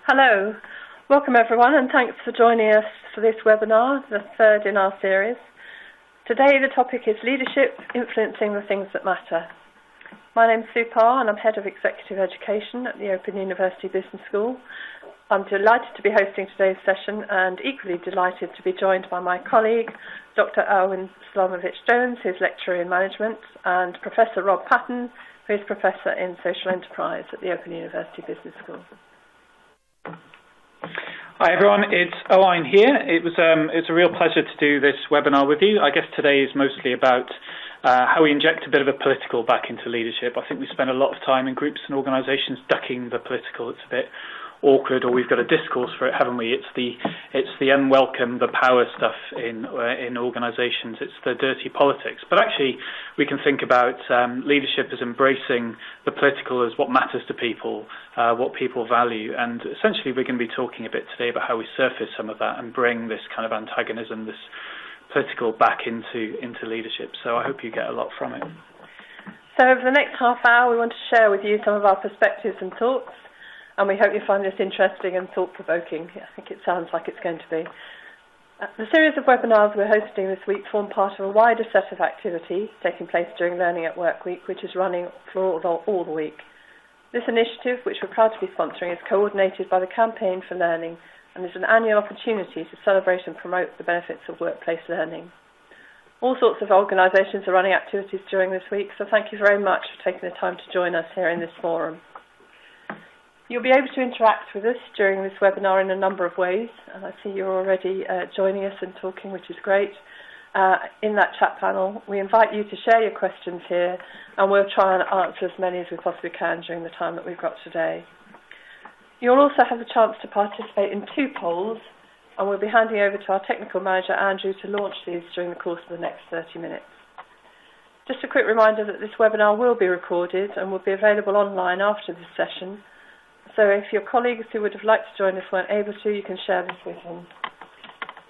Hello, welcome everyone, and thanks for joining us for this webinar, the third in our series. Today the topic is Leadership, Influencing the Things That Matter. My name's Sue Parr and I'm Head of Executive Education at the Open University Business School. I'm delighted to be hosting today's session and equally delighted to be joined by my colleague, Dr. Owain Smolović-Jones, who's Lecturer in Management, and Professor Rob Paton, who is Professor in Social Enterprise at the Open University Business School. Hi everyone, it's Owain here. It's a real pleasure to do this webinar with you. I guess today is mostly about how we inject a bit of a political back into leadership. I think we spend a lot of time in groups and organisations ducking the political. It's a bit awkward, or we've got a discourse for it, haven't we? It's the unwelcome, the power stuff in organisations. It's the dirty politics. But actually, we can think about leadership as embracing the political as what matters to people, what people value, and essentially we're going to be talking a bit today about how we surface some of that and bring this kind of antagonism, this political, back into leadership. So I hope you get a lot from it. So over the next half hour, we want to share with you some of our perspectives and thoughts. And we hope you find this interesting and thought-provoking. I think it sounds like it's going to be. The series of webinars we're hosting this week form part of a wider set of activity taking place during Learning at Work Week, which is running for all the week. This initiative, which we're proud to be sponsoring, is coordinated by the Campaign for Learning and is an annual opportunity to celebrate and promote the benefits of workplace learning. All sorts of organisations are running activities during this week, so thank you very much for taking the time to join us here in this forum. You'll be able to interact with us during this webinar in a number of ways, and I see you're already joining us and talking, which is great. In that chat panel, we invite you to share your questions here, and we'll try and answer as many as we possibly can during the time that we've got today. You'll also have the chance to participate in 2 polls, and we'll be handing over to our technical manager, Andrew, to launch these during the course of the next 30 minutes. Just a quick reminder that this webinar will be recorded and will be available online after this session. So if your colleagues who would have liked to join us weren't able to, you can share this with them.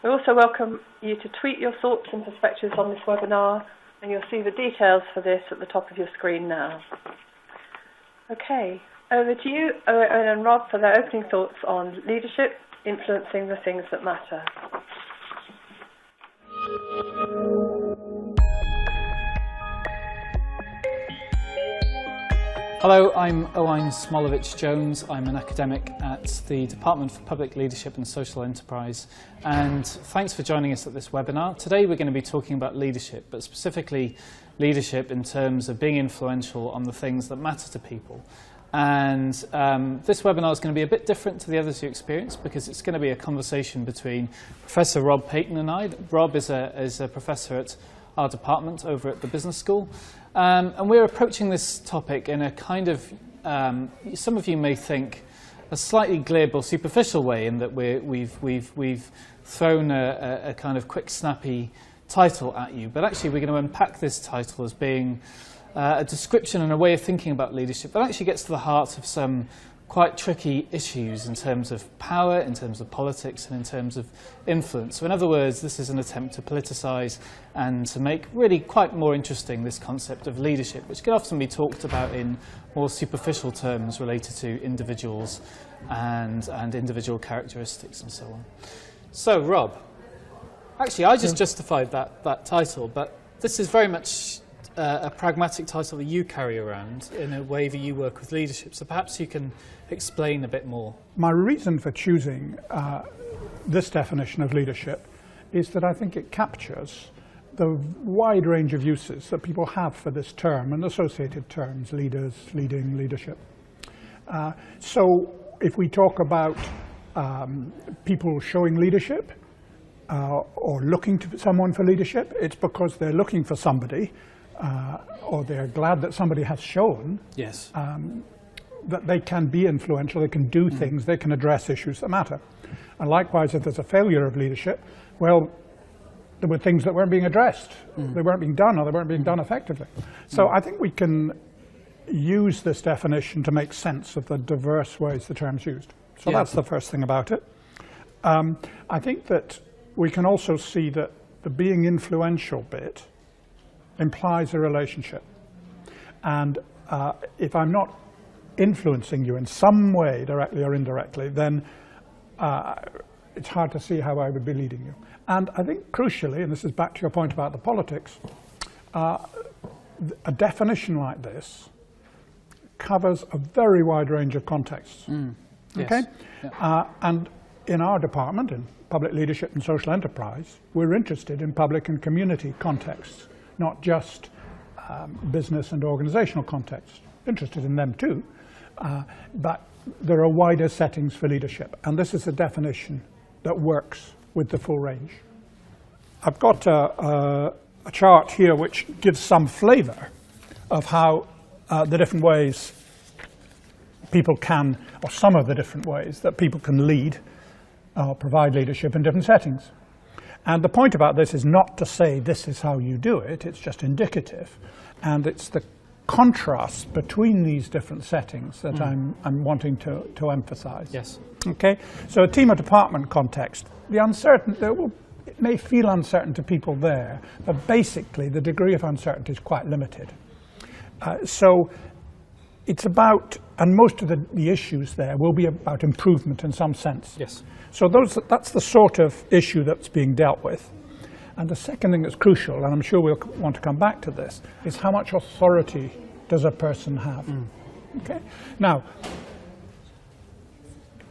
We also welcome you to tweet your thoughts and perspectives on this webinar, and you'll see the details for this at the top of your screen now. Okay, over to you, Owain and Rob, for their opening thoughts on leadership, influencing the things that matter. Hello, I'm Owain Smolović-Jones. I'm an academic at the Department for Public Leadership and Social Enterprise, and thanks for joining us at this webinar. Today we're going to be talking about leadership, but specifically leadership in terms of being influential on the things that matter to people. And this webinar is going to be a bit different to the others you experienced because it's going to be a conversation between Professor Rob Paton and I. Rob is a professor at our department over at the Business School. And we're approaching this topic in a kind of, some of you may think, a slightly glib or superficial way in that we've thrown a kind of quick, snappy title at you. But actually, we're going to unpack this title as being a description and a way of thinking about leadership that actually gets to the heart of some quite tricky issues in terms of power, in terms of politics, and in terms of influence. So in other words, this is an attempt to politicise and to make really quite more interesting this concept of leadership, which can often be talked about in more superficial terms related to individuals and individual characteristics and so on. So, Rob, actually I just justified that title, but this is very much a pragmatic title that you carry around in a way that you work with leadership. So perhaps you can explain a bit more. My reason for choosing this definition of leadership is that I think it captures the wide range of uses that people have for this term and associated terms, leaders, leading, leadership. So if we talk about people showing leadership or looking to someone for leadership, it's because they're looking for somebody or they're glad that somebody has shown yes. That they can be influential, they can do things, they can address issues that matter. And likewise, if there's a failure of leadership, well, there were things that weren't being addressed, they weren't being done, or they weren't being done effectively. So I think we can use this definition to make sense of the diverse ways the term's used. So that's the first thing about it. I think that we can also see that the being influential bit implies a relationship. And if I'm not influencing you in some way, directly or indirectly, then it's hard to see how I would be leading you. And I think crucially, and this is back to your point about the politics, a definition like this covers a very wide range of contexts. Okay? Yes. And in our department, in public leadership and social enterprise, we're interested in public and community contexts, not just business and organisational contexts. Interested in them too, but there are wider settings for leadership, and this is a definition that works with the full range. I've got a chart here which gives some flavour of how the different ways people can, or some of the different ways that people can lead or provide leadership in different settings. And the point about this is not to say this is how you do it, it's just indicative. And it's the contrast between these different settings that I'm wanting to emphasize. Yes. Okay, so a team or department context, it may feel uncertain to people there, but basically the degree of uncertainty is quite limited. So it's about, and most of the issues there will be about improvement in some sense. Yes. So that's the sort of issue that's being dealt with. And the second thing that's crucial, and I'm sure we'll want to come back to this, is how much authority does a person have? Okay. Now,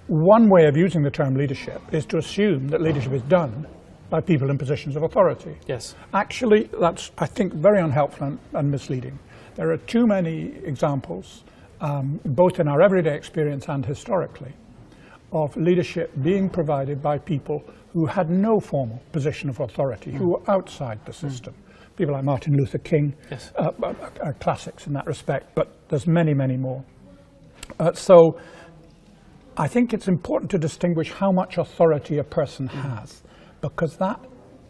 one way of using the term leadership is to assume that leadership is done by people in positions of authority. Yes. Actually, that's, I think, very unhelpful and misleading. There are too many examples, both in our everyday experience and historically, of leadership being provided by people who had no formal position of authority, who were outside the system. People like Martin Luther King Yes. Are classics in that respect, but there's many, many more. So I think it's important to distinguish how much authority a person has, because that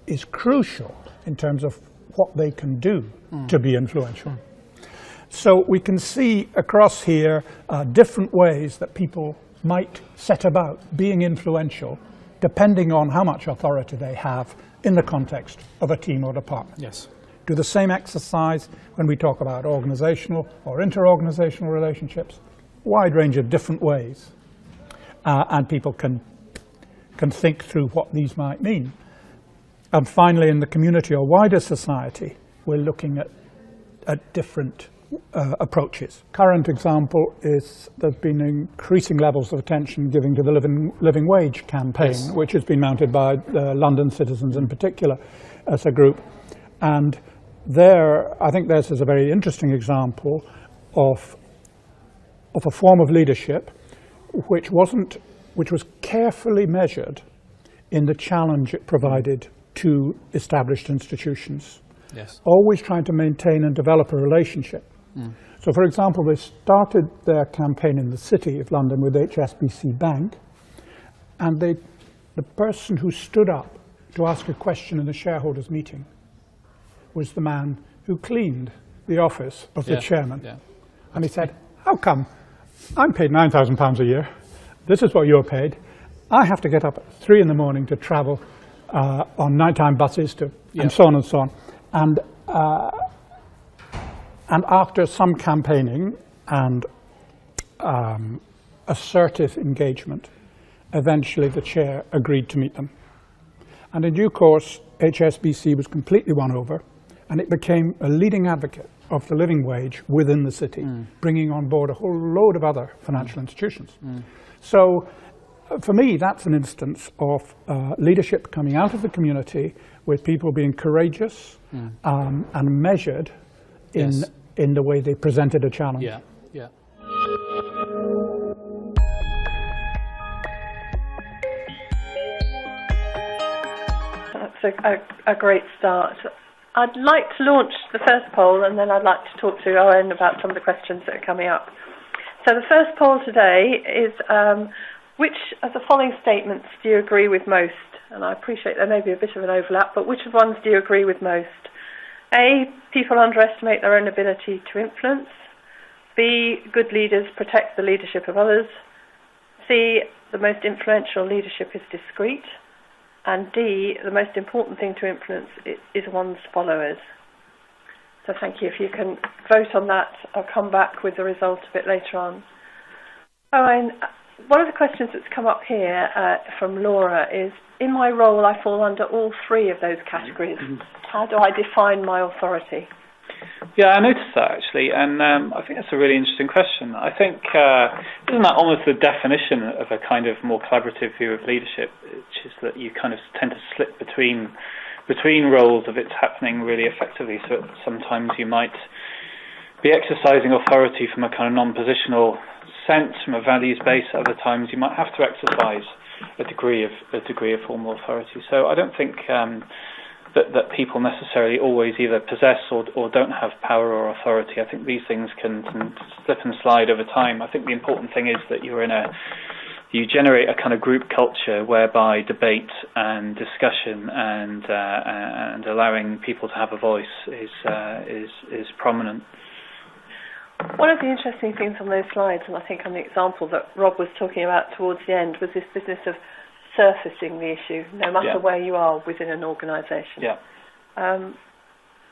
is crucial in terms of what they can do to be influential. So we can see across here different ways that people might set about being influential depending on how much authority they have in the context of a team or department. Yes. Do the same exercise when we talk about organizational or inter-organizational relationships, wide range of different ways, and people can think through what these might mean. And finally, in the community or wider society, we're looking at different approaches. Current example is there's been increasing levels of attention given to the living wage campaign, Yes. which has been mounted by London citizens in particular as a group. And there, I think this is a very interesting example of a form of leadership which was carefully measured in the challenge it provided to established institutions. Yes. Always trying to maintain and develop a relationship. So, for example, they started their campaign in the City of London with HSBC Bank, and the person who stood up to ask a question in the shareholders' meeting was the man who cleaned the office of the chairman. Yeah. And he said, "How come? I'm paid £9,000 a year. This is what you're paid. I have to get up at 3 in the morning to travel on nighttime buses and so on and so on." And after some campaigning and assertive engagement, eventually the chair agreed to meet them. And in due course, HSBC was completely won over, and it became a leading advocate of the living wage within the city, bringing on board a whole load of other financial institutions. So for me, that's an instance of leadership coming out of the community with people being courageous and measured in the way they presented a challenge. Yeah, yeah. That's a great start. I'd like to launch the first poll, and then I'd like to talk to Owain about some of the questions that are coming up. So the first poll today is which of the following statements do you agree with most? And I appreciate there may be a bit of an overlap, but which ones do you agree with most? A, people underestimate their own ability to influence. B, good leaders protect the leadership of others. C, the most influential leadership is discreet. And D, the most important thing to influence is one's followers. So thank you. If you can vote on that, I'll come back with the result a bit later on. Owain, one of the questions that's come up here from Laura is, in my role I fall under all three of those categories. How do I define my authority? Yeah, I noticed that actually, and I think that's a really interesting question. I think, isn't that almost the definition of a kind of more collaborative view of leadership, which is that you kind of tend to slip between roles if it's happening really effectively. So sometimes you might be exercising authority from a kind of non-positional sense, from a values base. At other times you might have to exercise a degree of formal authority. So I don't think that people necessarily always either possess or don't have power or authority. I think these things can slip and slide over time. I think the important thing is that you generate a kind of group culture whereby debate and discussion and allowing people to have a voice is prominent. One of the interesting things on those slides, and I think on the example that Rob was talking about towards the end, was this business of surfacing the issue, no matter where you are within an organisation. Yeah.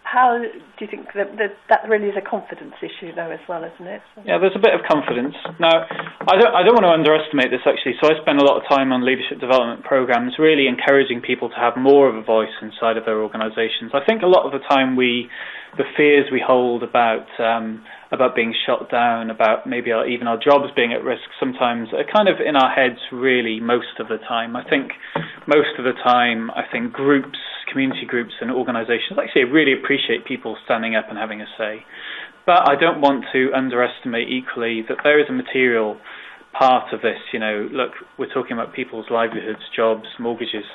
How do you think that really is a confidence issue, though, as well, isn't it? Yeah, there's a bit of confidence. Now, I don't want to underestimate this, actually. So I spend a lot of time on leadership development programs, really encouraging people to have more of a voice inside of their organisations. I think a lot of the time the fears we hold about being shot down, about maybe even our jobs being at risk, sometimes are kind of in our heads really most of the time. I think most of the time, groups, community groups and organisations actually really appreciate people standing up and having a say. But I don't want to underestimate equally that there is a material part of this. Look, we're talking about people's livelihoods, jobs, mortgages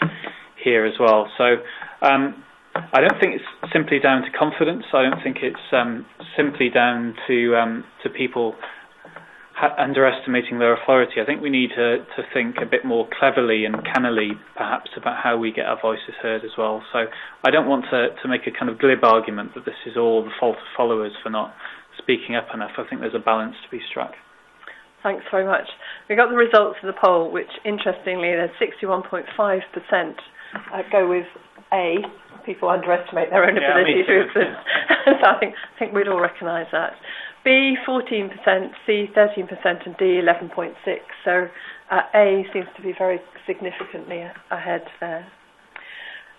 here as well. So I don't think it's simply down to confidence. I don't think it's simply down to people underestimating their authority. I think we need to think a bit more cleverly and cannily, perhaps, about how we get our voices heard as well. So I don't want to make a kind of glib argument that this is all the fault of followers for not speaking up enough. I think there's a balance to be struck. Thanks very much. We got the results of the poll, which, interestingly, there's 61.5% go with A. People underestimate their own ability to influence. So I think we'd all recognise that. B, 14%, C, 13%, and D, 11.6%. So A seems to be very significantly ahead there.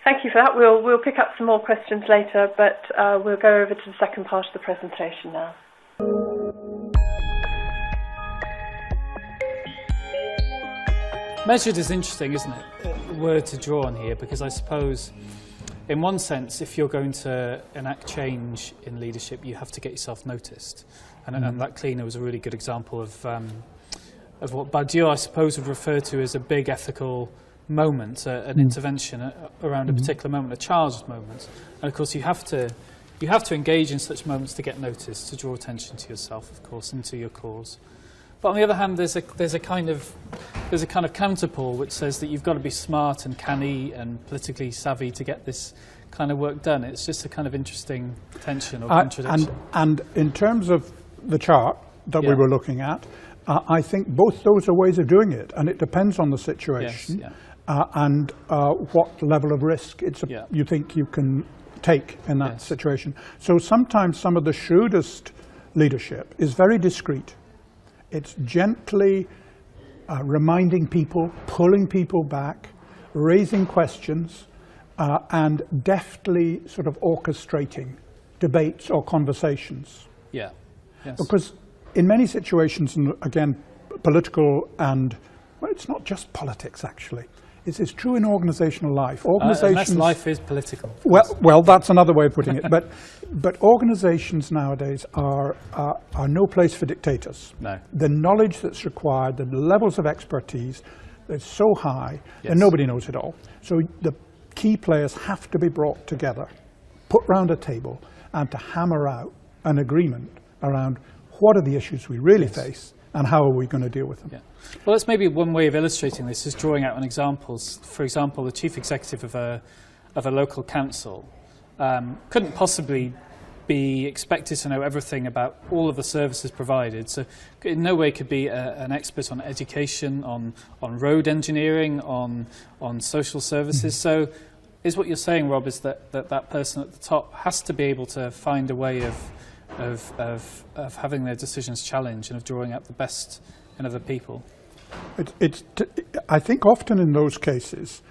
Thank you for that. We'll pick up some more questions later, but we'll go over to the second part of the presentation now. Measured is interesting, isn't it? A word to draw on here, because I suppose, in one sense, if you're going to enact change in leadership, you have to get yourself noticed. And that cleaner was a really good example of what Badiou, I suppose, would refer to as a big ethical moment, an intervention around a particular moment, a charged moment. And of course, you have to engage in such moments to get noticed, to draw attention to yourself, of course, and to your cause. But on the other hand, there's a kind of counterpole which says that you've got to be smart and canny and politically savvy to get this kind of work done. It's just a kind of interesting tension or contradiction. And in terms of the chart that we were looking at, I think both those are ways of doing it, and it depends on the situation and what level of risk you think you can take in that situation. So sometimes some of the shrewdest leadership is very discreet. It's gently reminding people, pulling people back, raising questions, and deftly sort of orchestrating debates or conversations. Yeah. Yes. Because in many situations, and again, political and, well, it's not just politics actually. It's true in organisational life. Unless life is political. Well, that's another way of putting it. But organisations nowadays are no place for dictators. No. The knowledge that's required, the levels of expertise, is so high, and nobody knows it all. So the key players have to be brought together, put round a table, and to hammer out an agreement around what are the issues we really face and how are we going to deal with them. Yeah. Well, that's maybe one way of illustrating this, is drawing out on examples. For example, the chief executive of a local council couldn't possibly be expected to know everything about all of the services provided. So in no way could be an expert on education, on road engineering, on social services. So is what you're saying, Rob, is that person at the top has to be able to find a way of having their decisions challenged and of drawing out the best in other people? I think often in those cases,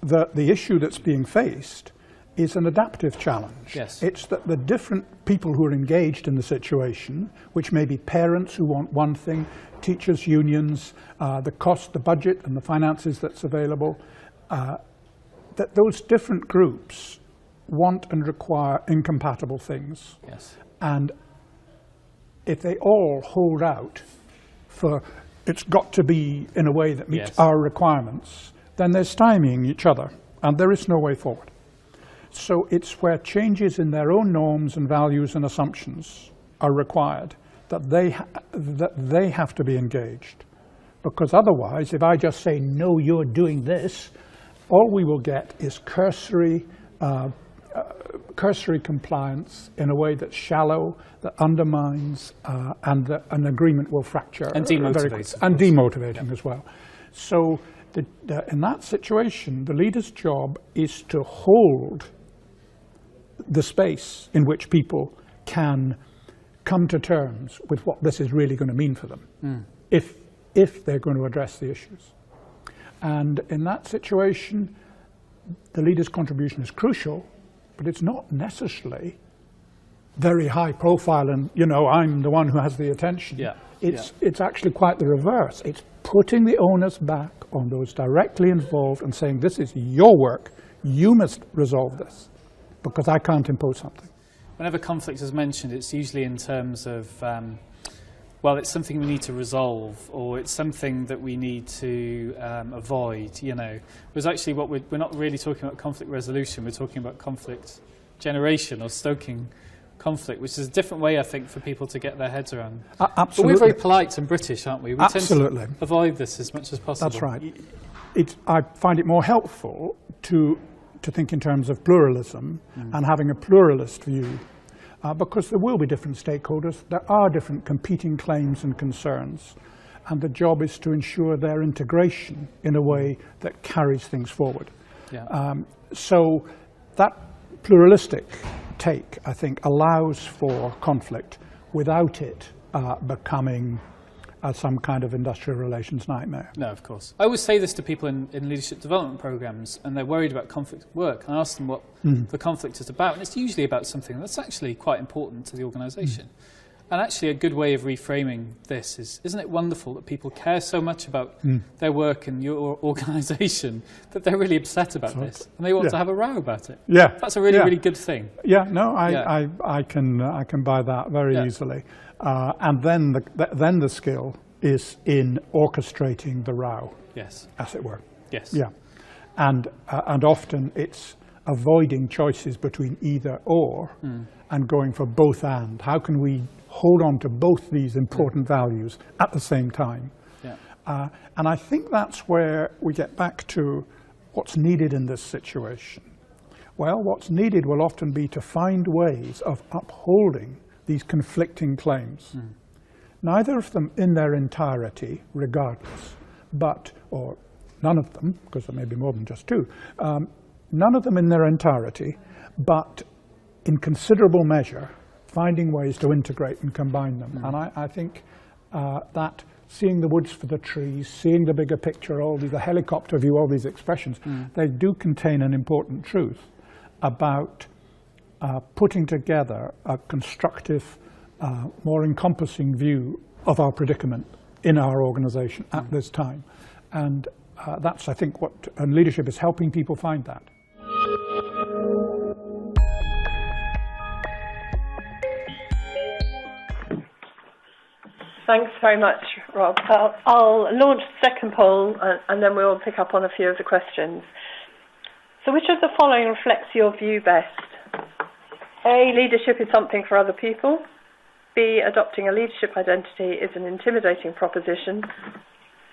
the issue that's being faced is an adaptive challenge. Yes. It's that the different people who are engaged in the situation, which may be parents who want one thing, teachers' unions, the cost, the budget and the finances that's available, that those different groups want and require incompatible things. Yes. And if they all hold out for it's got to be in a way that meets Yes. our requirements, then they're stymieing each other, and there is no way forward. So it's where changes in their own norms and values and assumptions are required that they have to be engaged. Because otherwise, if I just say, no, you're doing this, all we will get is cursory compliance in a way that's shallow, that undermines, and an agreement will fracture. And demotivates. And demotivating as well. So in that situation, the leader's job is to hold the space in which people can come to terms with what this is really going to mean for them, if they're going to address the issues. And in that situation, the leader's contribution is crucial, but it's not necessarily very high profile and, you know, I'm the one who has the attention. Yeah. It's actually quite the reverse. It's putting the onus back on those directly involved and saying, this is your work, you must resolve this, because I can't impose something. Whenever conflict is mentioned, it's usually in terms of, well, it's something we need to resolve, or it's something that we need to avoid, you know. Whereas actually what we're not really talking about conflict resolution, we're talking about conflict generation or stoking conflict, which is a different way, I think, for people to get their heads around. Absolutely. But we're very polite and British, aren't we? We Absolutely. tend to avoid this as much as possible. That's right. I find it more helpful to think in terms of pluralism and having a pluralist view, because there will be different stakeholders, there are different competing claims and concerns, and the job is to ensure their integration in a way that carries things forward. Yeah. So that pluralistic take, I think, allows for conflict without it becoming some kind of industrial relations nightmare. No, of course. I always say this to people in leadership development programs, and they're worried about conflict at work. And I ask them what the conflict is about, and it's usually about something that's actually quite important to the organisation. And actually a good way of reframing this is, isn't it wonderful that people care so much about their work and your organisation that they're really upset about this, and they want to have a row about it? Yeah. That's a really, really good thing. Yeah, no, I can buy that very easily. And then the skill is in orchestrating the row, Yes. as it were. Yes. Yeah, and often it's avoiding choices between either or and going for both and. How can we hold on to both these important values at the same time? Yeah. And I think that's where we get back to what's needed in this situation. Well, what's needed will often be to find ways of upholding these conflicting claims. Neither of them in their entirety, regardless, or none of them, because there may be more than just two, none of them in their entirety, but in considerable measure, finding ways to integrate and combine them. And I think that seeing the woods for the trees, seeing the bigger picture, the helicopter view, all these expressions, they do contain an important truth about putting together a constructive, more encompassing view of our predicament in our organisation at this time. And that's, I think, and leadership is helping people find that. Thanks very much, Rob. I'll launch the second poll and then we'll pick up on a few of the questions. So which of the following reflects your view best? A, leadership is something for other people. B, adopting a leadership identity is an intimidating proposition.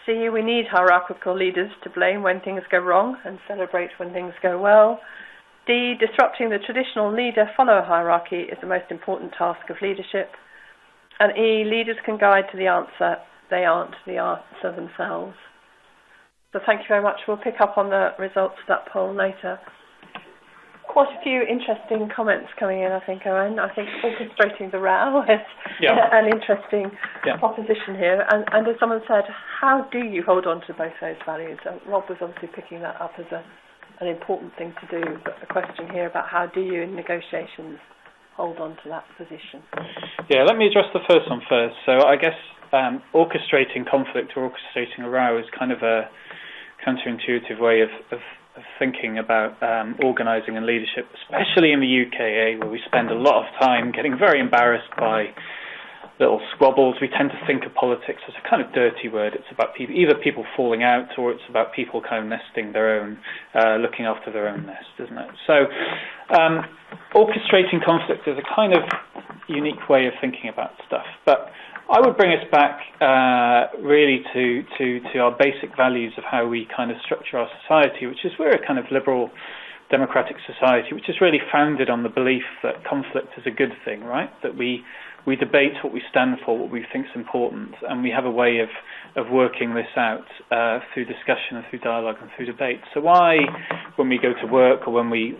C, we need hierarchical leaders to blame when things go wrong and celebrate when things go well. D, disrupting the traditional leader-follower hierarchy is the most important task of leadership. And E, leaders can guide to the answer, they aren't the answer themselves. So thank you very much. We'll pick up on the results of that poll later. quite a few interesting comments coming in, I think, Owain. I think orchestrating the row is an interesting proposition here. And as someone said, how do you hold on to both those values? Rob was obviously picking that up as an important thing to do, but the question here about how do you in negotiations hold on to that position? Yeah, let me address the first one first. So I guess orchestrating conflict or orchestrating a row is kind of a counterintuitive way of thinking about organising and leadership, especially in the UK, where we spend a lot of time getting very embarrassed by little squabbles. We tend to think of politics as a kind of dirty word. It's about either people falling out or it's about people kind of nesting their own, looking after their own nest, isn't it? So orchestrating conflict is a kind of unique way of thinking about stuff. But I would bring us back really to our basic values of how we kind of structure our society, which is we're a kind of liberal democratic society, which is really founded on the belief that conflict is a good thing, right? That we debate what we stand for, what we think is important, and we have a way of working this out through discussion and through dialogue and through debate. So why, when we go to work or when we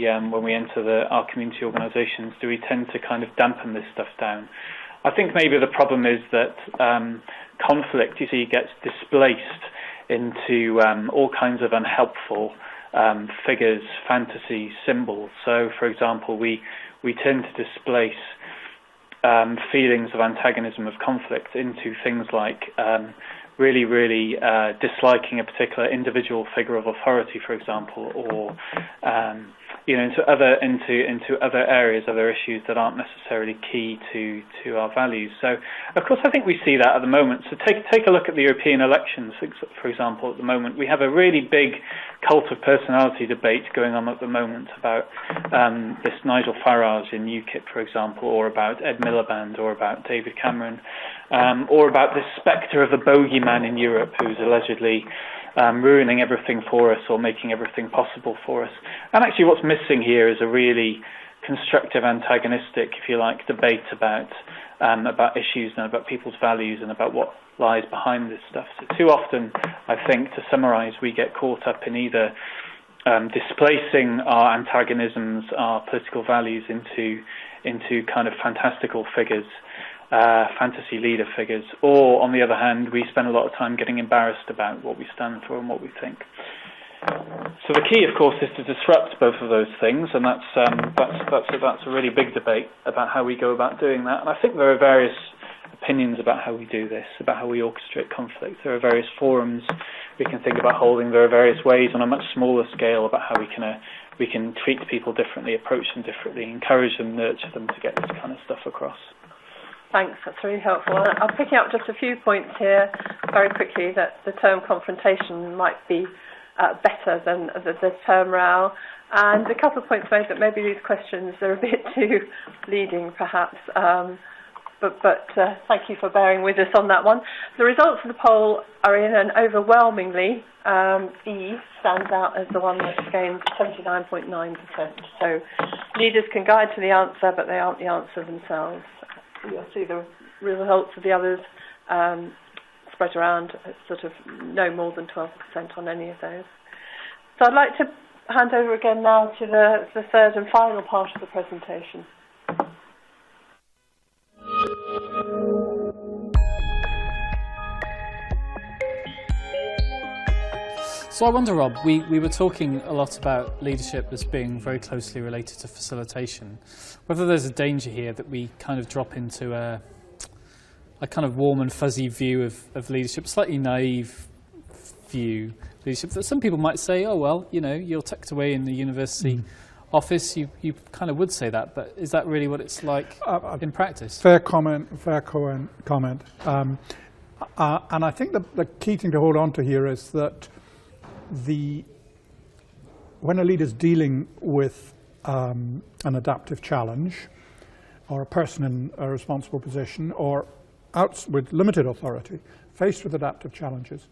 enter our community organisations, do we tend to kind of dampen this stuff down? I think maybe the problem is that conflict, you see, gets displaced into all kinds of unhelpful figures, fantasies, symbols. So, for example, we tend to displace feelings of antagonism, of conflict, into things like really disliking a particular individual figure of authority, for example, or into other areas, other issues that aren't necessarily key to our values. So, of course, I think we see that at the moment. So take a look at the European elections, for example. At the moment, we have a really big cult of personality debate going on at the moment about this Nigel Farage in UKIP, for example, or about Ed Miliband, or about David Cameron, or about this spectre of a bogeyman in Europe who's allegedly ruining everything for us or making everything possible for us. And actually what's missing here is a really constructive, antagonistic, if you like, debate about issues and about people's values and about what lies behind this stuff. So too often, I think, to summarise, we get caught up in either displacing our antagonisms, our political values into kind of fantastical figures, fantasy leader figures, or on the other hand, we spend a lot of time getting embarrassed about what we stand for and what we think. So the key, of course, is to disrupt both of those things, and that's a really big debate about how we go about doing that. And I think there are various opinions about how we do this, about how we orchestrate conflict. There are various forums we can think about holding. There are various ways on a much smaller scale about how we can treat people differently, approach them differently, encourage them, nurture them to get this kind of stuff across. Thanks, that's really helpful. I'm picking up just a few points here very quickly, that the term confrontation might be better than the term row, and a couple of points made that maybe these questions are a bit too leading perhaps, but thank you for bearing with us on that one. The results of the poll are in, and overwhelmingly E stands out as the one that's gained 79.9%. So leaders can guide to the answer, but they aren't the answer themselves. You'll see the results of the others spread around sort of no more than 12% on any of those. So I'd like to hand over again now to the third and final part of the presentation. So I wonder, Rob, we were talking a lot about leadership as being very closely related to facilitation. Whether there's a danger here that we kind of drop into a kind of warm and fuzzy view of leadership, slightly naive view of leadership, that some people might say, oh, well, you're tucked away in the university office, you kind of would say that, but is that really what it's like in practice? Fair comment. And I think the key thing to hold on to here is that when a leader's dealing with an adaptive challenge, or a person in a responsible position, or with limited authority, faced with adaptive challenges,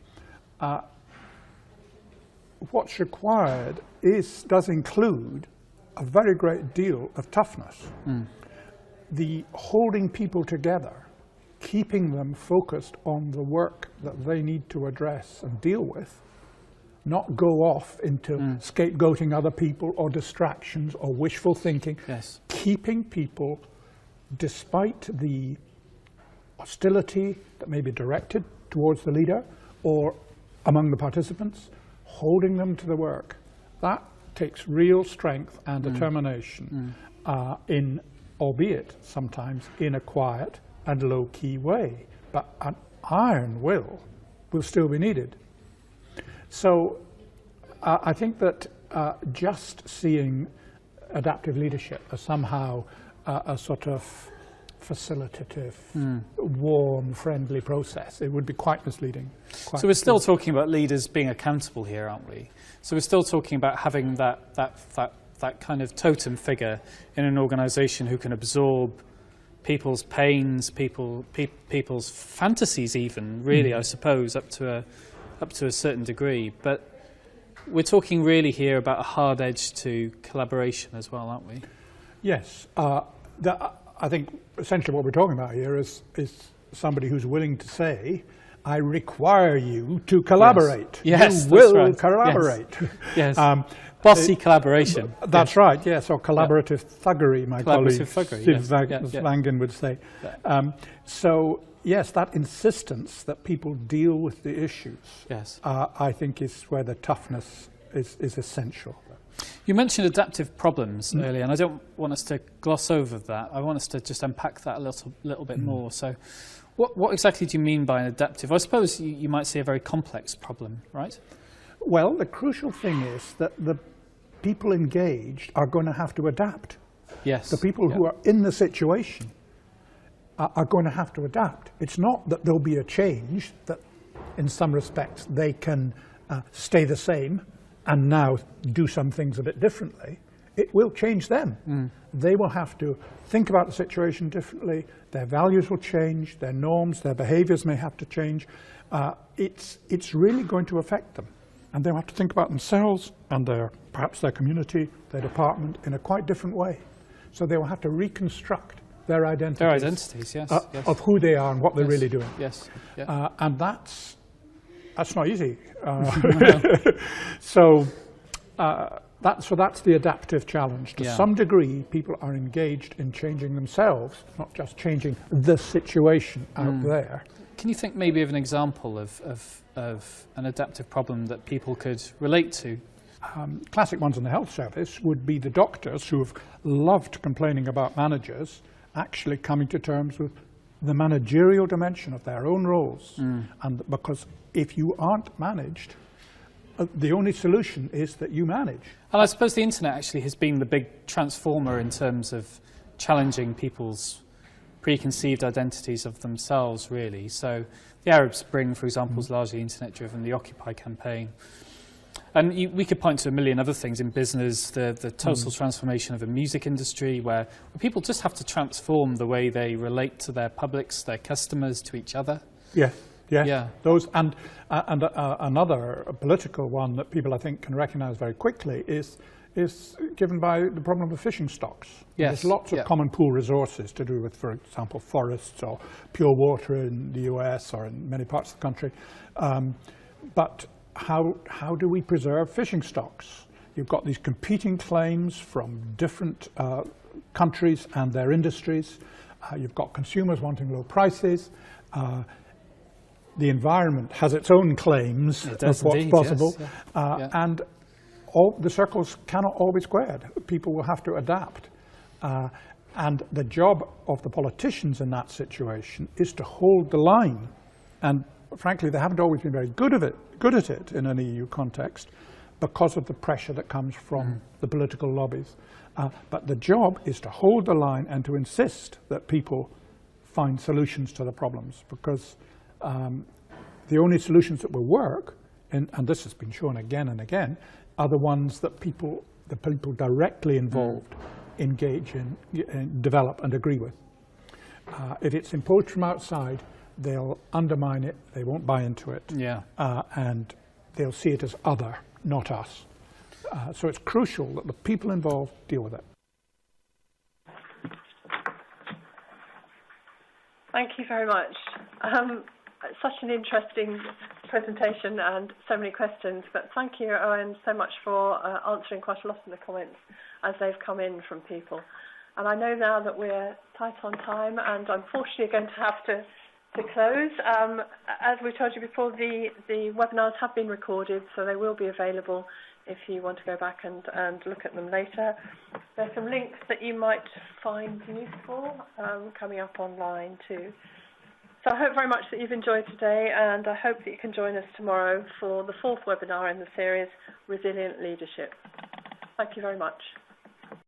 what's required does include a very great deal of toughness. The holding people together, keeping them focused on the work that they need to address and deal with, not go off into scapegoating other people or distractions or wishful thinking. Yes. Keeping people, despite the hostility that may be directed towards the leader or among the participants, holding them to the work. That takes real strength and determination in, albeit sometimes in a quiet and low-key way. But an iron will still be needed. So I think that just seeing adaptive leadership as somehow a sort of facilitative, warm, friendly process, it would be quite misleading. So we're still talking about leaders being accountable here, aren't we? So we're still talking about having that kind of totem figure in an organisation who can absorb people's pains, people's fantasies, even really, I suppose, up to a certain degree. But we're talking really here about a hard edge to collaboration as well, aren't we? Yes. I think essentially what we're talking about here is somebody who's willing to say, I require you to collaborate. Yes, you will right. collaborate. Yes. Bossy collaboration. That's right, yes, or collaborative thuggery, my colleague Siv Langen would say. Yeah. So, yes, that insistence that people deal with the issues, yes. I think is where the toughness is essential. You mentioned adaptive problems earlier, and I don't want us to gloss over that. I want us to just unpack that a little bit more. So what exactly do you mean by an adaptive? I suppose you might say a very complex problem, right? Well, the crucial thing is that the people engaged are going to have to adapt. Yes. The people who are in the situation are going to have to adapt. It's not that there'll be a change, that in some respects they can stay the same and now do some things a bit differently. It will change them. They will have to think about the situation differently. Their values will change, their norms, their behaviors may have to change. It's really going to affect them. And they'll have to think about themselves and perhaps their community, their department in a quite different way. So they will have to reconstruct their identities. Yes. Of who they are and what they're really doing. Yes. Yeah. And that's not easy. So that's the adaptive challenge. To some degree, people are engaged in changing themselves, not just changing the situation out there. Can you think maybe of an example of an adaptive problem that people could relate to? Classic ones in the health service would be the doctors who have loved complaining about managers actually coming to terms with the managerial dimension of their own roles. And because if you aren't managed, the only solution is that you manage. And I suppose the internet actually has been the big transformer in terms of challenging people's preconceived identities of themselves, really. So the Arab Spring, for example, was largely internet-driven, the Occupy campaign. And we could point to a million other things in business, the total transformation of the music industry, where people just have to transform the way they relate to their publics, their customers, to each other. Yeah. Those and another political one that people I think can recognise very quickly is given by the problem of fishing stocks. Yes. There's lots of common pool resources to do with, for example, forests or pure water in the US or in many parts of the country. But how do we preserve fishing stocks? You've got these competing claims from different countries and their industries. You've got consumers wanting low prices. The environment has its own claims of what's possible. Yes. And all the circles cannot all be squared. People will have to adapt. And the job of the politicians in that situation is to hold the line. And frankly, they haven't always been very good at it in an EU context because of the pressure that comes from the political lobbies. But the job is to hold the line and to insist that people find solutions to the problems, because the only solutions that will work, and this has been shown again and again, are the ones that the people directly involved engage in, develop and agree with. If it's imposed from outside, they'll undermine it, they won't buy into it, and they'll see it as other, not us. So it's crucial that the people involved deal with it. Thank you very much. Such an interesting presentation and so many questions, but thank you, Owain, so much for answering quite a lot of the comments as they've come in from people. And I know now that we're tight on time, and unfortunately going to have to close. As we told you before, the webinars have been recorded, so they will be available if you want to go back and look at them later. There's some links that you might find useful coming up online too. So I hope very much that you've enjoyed today, and I hope that you can join us tomorrow for the 4th webinar in the series, Resilient Leadership. Thank you very much.